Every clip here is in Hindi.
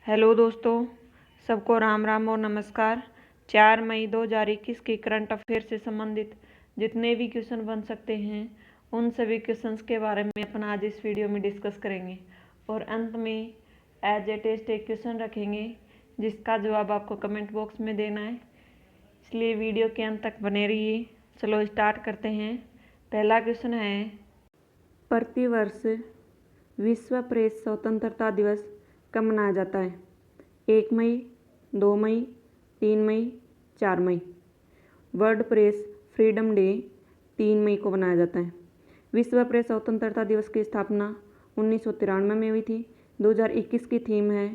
हेलो दोस्तों, सबको राम राम और नमस्कार। 4 मई 2021 के करंट अफेयर से संबंधित जितने भी क्वेश्चन बन सकते हैं उन सभी क्वेश्चंस के बारे में अपन आज इस वीडियो में डिस्कस करेंगे और अंत में एज ए टेस्ट एक क्वेश्चन रखेंगे जिसका जवाब आपको कमेंट बॉक्स में देना है, इसलिए वीडियो के अंत तक बने रहिए। चलो स्टार्ट करते हैं। पहला क्वेश्चन है, प्रतिवर्ष विश्व प्रेस स्वतंत्रता दिवस कब मनाया जाता है? 1 मई, 2 मई, 3 मई, 4 मई। वर्ल्ड प्रेस फ्रीडम डे 3 मई को मनाया जाता है। विश्व प्रेस स्वतंत्रता दिवस की स्थापना 1993 में हुई थी। 2021 की थीम है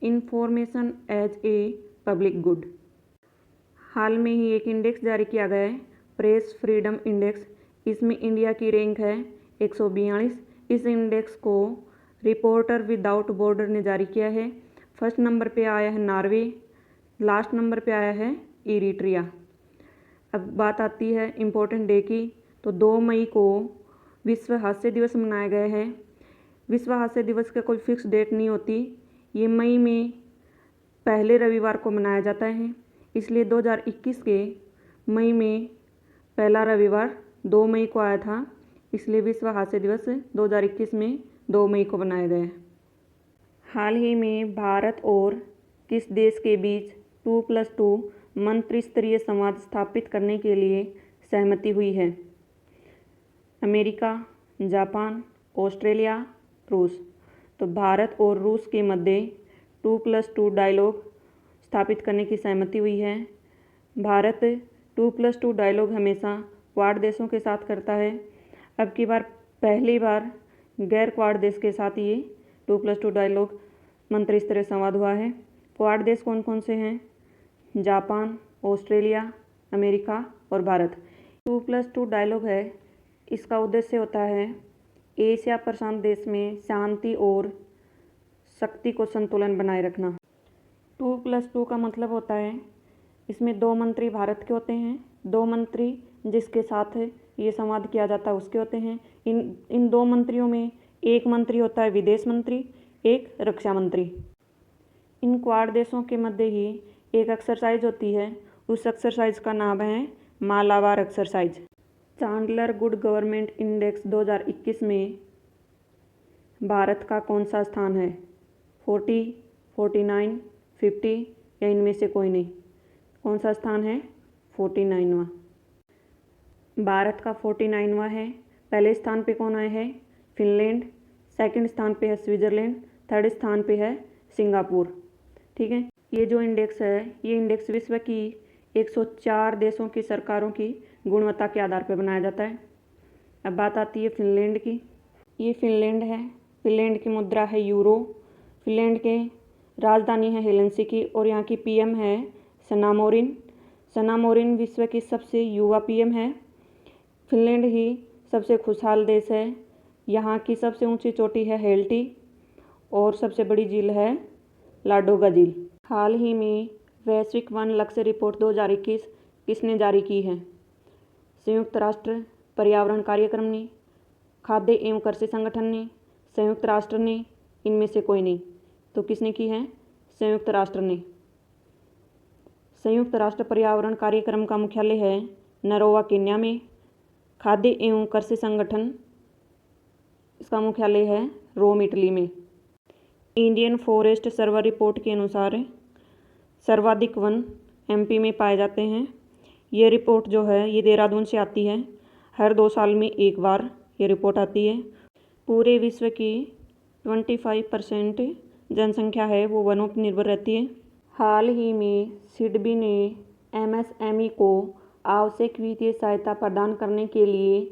information as a public good. हाल में ही एक इंडेक्स जारी किया गया है, प्रेस फ्रीडम इंडेक्स। इसमें इंडिया की रैंक है 142। इस इंडेक्स को रिपोर्टर विदाउट बॉर्डर ने जारी किया है। फर्स्ट नंबर पे आया है नॉर्वे, लास्ट नंबर पे आया है इरिट्रिया। अब बात आती है इम्पोर्टेंट डे की, तो 2 मई को विश्व हास्य दिवस मनाया गया है। विश्व हास्य दिवस का कोई फिक्स डेट नहीं होती, ये मई में पहले रविवार को मनाया जाता है, इसलिए 2021 के मई में पहला रविवार 2 मई को आया था, इसलिए विश्व हास्य दिवस 2021 में 2 मई को बनाया गया है। हाल ही में भारत और किस देश के बीच 2+2 मंत्री स्तरीय संवाद स्थापित करने के लिए सहमति हुई है? अमेरिका, जापान, ऑस्ट्रेलिया, रूस। तो भारत और रूस के मध्य 2+2 डायलॉग स्थापित करने की सहमति हुई है। भारत 2+2 डायलॉग हमेशा क्वाड देशों के साथ करता है। अब की बार पहली बार गैर क्वाड देश के साथ ये 2+2 डायलॉग मंत्री स्तरीय संवाद हुआ है। क्वाड देश कौन कौन से हैं? जापान, ऑस्ट्रेलिया, अमेरिका और भारत। 2+2 डायलॉग है, इसका उद्देश्य होता है एशिया प्रशांत देश में शांति और शक्ति को संतुलन बनाए रखना। 2+2 का मतलब होता है इसमें 2 मंत्री भारत के होते हैं, 2 मंत्री जिसके साथ ये संवाद किया जाता है उसके होते हैं। इन 2 मंत्रियों में एक मंत्री होता है विदेश मंत्री, एक रक्षा मंत्री। इन क्वाड देशों के मध्य ही एक एक्सरसाइज होती है, उस एक्सरसाइज का नाम है Malabar exercise. Chandler good government index 2021 में भारत का कौन सा स्थान है? 40, 49, 50 या इनमें से कोई नहीं? कौन सा स्थान है? 49वां। भारत का 49वां है। पहले स्थान पे कौन आए हैं? फिनलैंड। सेकंड स्थान पे है स्विट्ज़रलैंड। थर्ड स्थान पे है सिंगापुर। ठीक है, ये जो इंडेक्स है ये इंडेक्स विश्व की 104 देशों की सरकारों की गुणवत्ता के आधार पर बनाया जाता है। अब बात आती है फिनलैंड की। ये फिनलैंड है, फिनलैंड की मुद्रा है यूरो। फिनलैंड के राजधानी है हेलसिंकी और यहाँ की पीएम है सना मरीन। सना मरीन विश्व की सबसे युवा पीएम है। फिनलैंड ही सबसे खुशहाल देश है। यहाँ की सबसे ऊंची चोटी है हेल्टी और सबसे बड़ी झील है लाडोगा झील। हाल ही में वैश्विक वन लक्ष्य रिपोर्ट 2021 किसने जारी की है? संयुक्त राष्ट्र पर्यावरण कार्यक्रम ने, खाद्य एवं कृषि संगठन ने, संयुक्त राष्ट्र ने, इनमें से कोई नहीं? तो किसने की है? संयुक्त राष्ट्र ने। संयुक्त राष्ट्र पर्यावरण कार्यक्रम का मुख्यालय है नरोवा केन्या में। खाद्य एवं कृषि संगठन इसका मुख्यालय है रोम इटली में। इंडियन फॉरेस्ट सर्वे रिपोर्ट के अनुसार सर्वाधिक वन एमपी में पाए जाते हैं। ये रिपोर्ट जो है ये देहरादून से आती है, हर 2 साल में एक बार ये रिपोर्ट आती है। पूरे विश्व की 25% जनसंख्या है वो वनों पर निर्भर रहती है। हाल ही में सिडबी ने एमएसएमई को आवश्यक वित्तीय सहायता प्रदान करने के लिए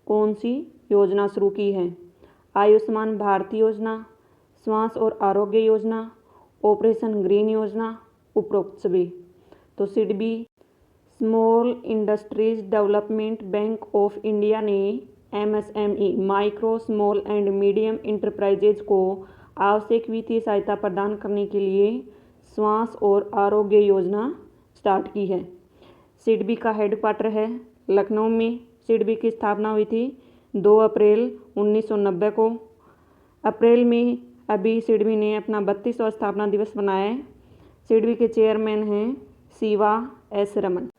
कौन सी योजना शुरू की है? आयुष्मान भारत योजना, श्वास और आरोग्य योजना, ऑपरेशन ग्रीन योजना, उपरोक्त सभी। तो SIDBI small industries development bank of India ने MSME micro small and medium enterprises को आवश्यक वित्तीय सहायता प्रदान करने के लिए श्वास और आरोग्य योजना स्टार्ट की है। सिडबी का हेडक्वार्टर है लखनऊ में। सिडबी की स्थापना हुई थी 2 अप्रैल 1990 को। अप्रैल में अभी सिडबी ने अपना 32वां स्थापना दिवस मनाया है। सिडबी के चेयरमैन हैं शिवा एस रमन।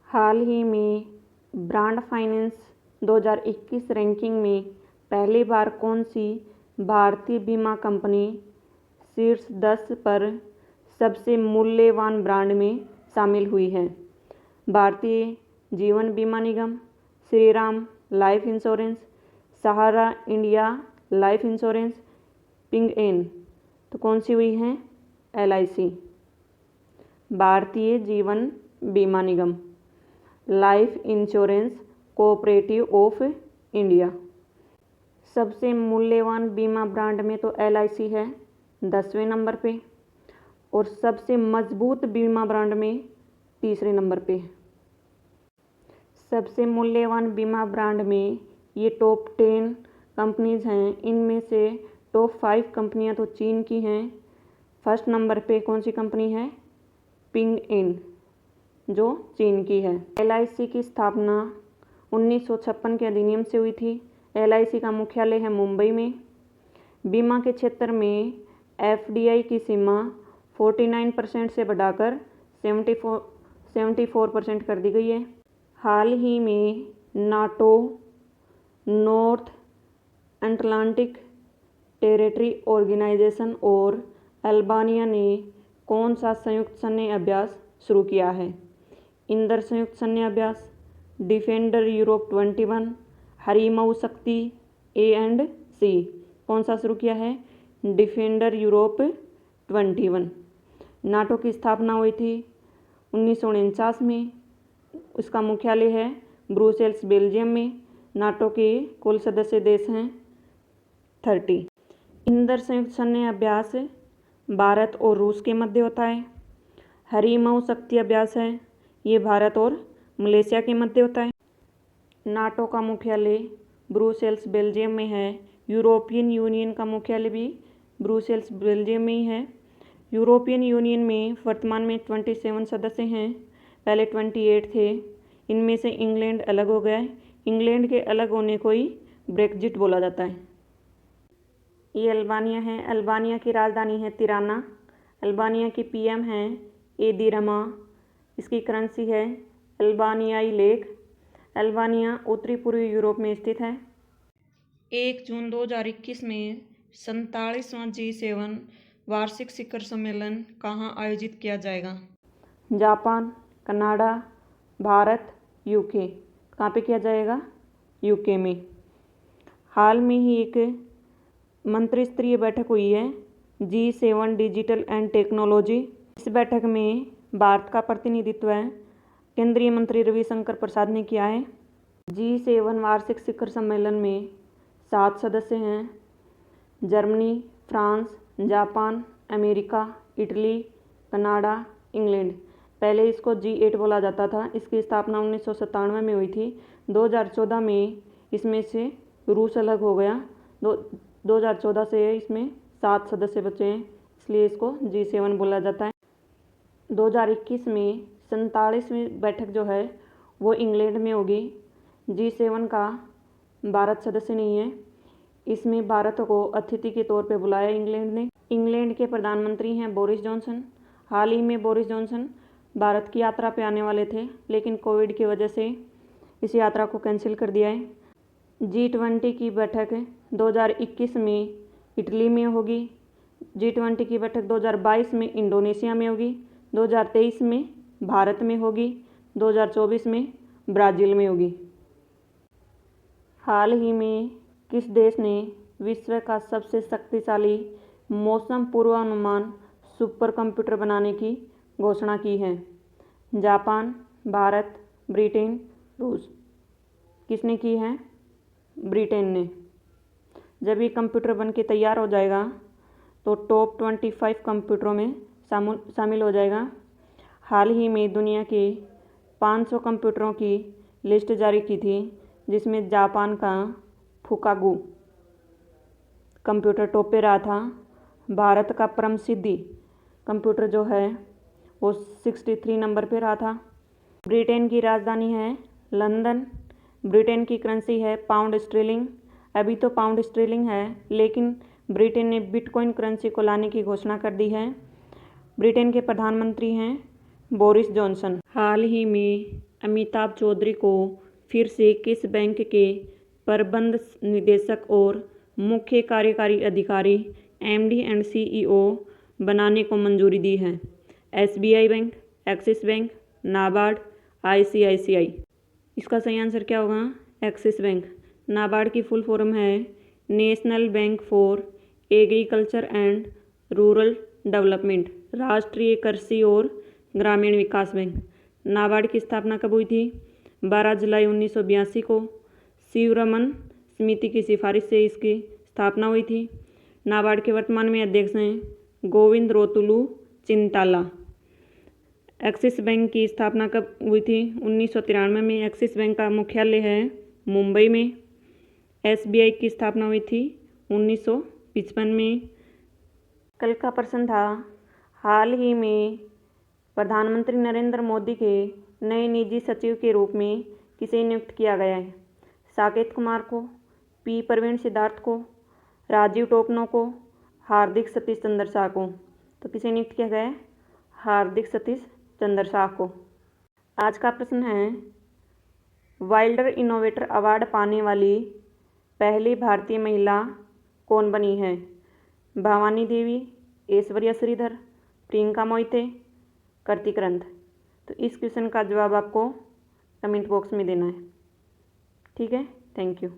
हाल ही में ब्रांड फाइनेंस 2021 रैंकिंग में पहली बार कौन सी भारतीय बीमा कंपनी शीर्ष 10 पर सबसे मूल्यवान ब्रांड में शामिल हुई है? Bharatiya Jeevan Bima Nigam, Shriram life insurance, Sahara India life insurance, Ping An. तो कौन सी हुई है? LIC, Bharatiya Jeevan Bima Nigam, life insurance cooperative of India. सबसे मूल्यवान बीमा ब्रांड में तो LIC है 10वें नंबर पे, और सबसे मजबूत बीमा ब्रांड में 3रे नंबर पे। सबसे मूल्यवान बीमा ब्रांड में ये टॉप 10 कंपनीज़ हैं। इनमें से टॉप 5 कंपनियां तो चीन की हैं। फर्स्ट नंबर पे कौन सी कंपनी है? पिंग एन, जो चीन की है। LIC की स्थापना 1956 के अधिनियम से हुई थी। LIC का मुख्यालय है मुंबई में। बीमा के क्षेत्र में FDI की सीमा 49% से बढ़ाकर 74% कर दी गई है। हाल ही में NATO, north Atlantic territory organisation और अल्बानिया ने कौन सा संयुक्त सैन्य अभ्यास शुरू किया है? इंदर संयुक्त सैन्य अभ्यास, डिफेंडर यूरोप 21, हरिमऊ शक्ति A&C। कौन सा शुरू किया है? Defender Europe 21। नाटो की स्थापना हुई थी 1949 में। इसका मुख्यालय है ब्रुसेल्स, बेल्जियम में। नाटो के कुल सदस्य देश हैं 30। इंदर संयुक्त सैन्य अभ्यास भारत और रूस के मध्य होता है। हरिमऊ शक्ति अभ्यास है, ये भारत और मलेशिया के मध्य होता है। नाटो का मुख्यालय ब्रुसेल्स, बेल्जियम में है। यूरोपियन यूनियन का मुख्यालय भी ब्रुसेल्स, बेल्जियम में ही है। यूरोपियन यूनियन में वर्तमान में 27 सदस्य हैं, पहले 28 थे। इनमें से इंग्लैंड अलग हो गया है। इंग्लैंड के अलग होने को ही ब्रेक्जिट बोला जाता है। ये अल्बानिया है। अल्बानिया की राजधानी है तिराना। अल्बानिया की PM है एदी रमा। इसकी करेंसी है अल्बानियाई लेक। अल्बानिया उत्तरी पूर्वी यूरोप में स्थित है। 1 जून 2021 में 47वां G7 वार्षिक शिखर सम्मेलन कहाँ आयोजित किया जाएगा? Japan, Canada, Bharat, UK। कहाँ पे किया जाएगा? UK में। हाल में ही एक मंत्री स्तरीय बैठक हुई है G7 डिजिटल एंड टेक्नोलॉजी। इस बैठक में भारत का प्रतिनिधित्व केंद्रीय मंत्री रविशंकर प्रसाद ने किया है। G7 वार्षिक शिखर सम्मेलन में 7 सदस्य हैं: Germany, France, Japan, America, Italy, Canada, England. पहले इसको G8 बोला जाता था। इसकी स्थापना 1997 में हुई थी। 2014 में इसमें से रूस अलग हो गया। 2014 से इसमें 7 सदस्य बचे हैं, इसलिए इसको G7 बोला जाता है। 2021 में 47वीं बैठक जो है वो इंग्लैंड में होगी। G7 का भारत सदस्य नहीं है। इसमें भारत को अतिथि के तौर पे बुलाया इंग्लैंड ने। इंग्लैंड के प्रधानमंत्री हैं बोरिस जॉनसन। हाल ही में बोरिस जॉनसन भारत की यात्रा पे आने वाले थे, लेकिन कोविड की वजह से इस यात्रा को कैंसिल कर दिया है। G20 की बैठक 2021 में इटली में होगी। G20 की बैठक 2022 में इंडोनेशिया में होगी। 2023 में भारत में होगी। 2024 में ब्राज़ील में होगी। हाल ही में किस देश ने विश्व का सबसे शक्तिशाली मौसम पूर्वानुमान सुपर कंप्यूटर बनाने की घोषणा की है? जापान, भारत, ब्रिटेन, रूस। किसने की है? ब्रिटेन ने। जब ये कंप्यूटर बन के तैयार हो जाएगा तो टॉप 25 कंप्यूटरों में शामिल हो जाएगा। हाल ही में दुनिया के 500 कंप्यूटरों की लिस्ट जारी की थी, जिसमें जापान का फुकागू कंप्यूटर टॉप पे रहा था। भारत का परमसिद्धि कंप्यूटर जो है वो 63 नंबर पे रहा था। ब्रिटेन की राजधानी है लंदन। ब्रिटेन की करेंसी है पाउंड स्टर्लिंग। अभी तो पाउंड स्टर्लिंग है, लेकिन ब्रिटेन ने बिटकॉइन करेंसी को लाने की घोषणा कर दी है। ब्रिटेन के प्रधानमंत्री हैं बोरिस जॉनसन। हाल ही में अमिताभ चौधरी को फिर से किस बैंक के प्रबंध निदेशक और मुख्य कार्यकारी अधिकारी MD एंड CEO बनाने को मंजूरी दी है? SBI bank, axis bank, NABARD, ICICI। इसका सही आंसर क्या होगा? Axis bank. नाबार्ड की फुल फॉर्म है national bank for agriculture and rural development, राष्ट्रीय कृषि और ग्रामीण विकास बैंक। नाबार्ड की स्थापना कब हुई थी? 12 जुलाई 1982 को शिवरमन समिति की सिफारिश से इसकी स्थापना हुई थी। नाबार्ड के वर्तमान में अध्यक्ष हैं गोविंद रोतुलू चिंताला। एक्सिस बैंक की स्थापना कब हुई थी? 1993 में। एक्सिस बैंक का मुख्यालय है मुंबई में। SBI की स्थापना हुई थी 1955 में। कल का प्रश्न था, हाल ही में प्रधानमंत्री नरेंद्र मोदी के नए निजी सचिव के रूप में किसे नियुक्त किया गया है? साकेत कुमार को, P प्रवीण सिद्धार्थ को, राजीव टोपनो को, हार्दिक सतीश चंद्र शाह को? तो किसे नियुक्त किया गया है? हार्दिक सतीश चंद्र शाह को। आज का प्रश्न है, वाइल्डर इनोवेटर अवार्ड पाने वाली पहली भारतीय महिला कौन बनी है? भवानी देवी, ऐश्वर्या श्रीधर, प्रियंका मोहिते, कृतिक रंध। तो इस क्वेश्चन का जवाब आपको कमेंट बॉक्स में देना है। ठीक है, थैंक यू।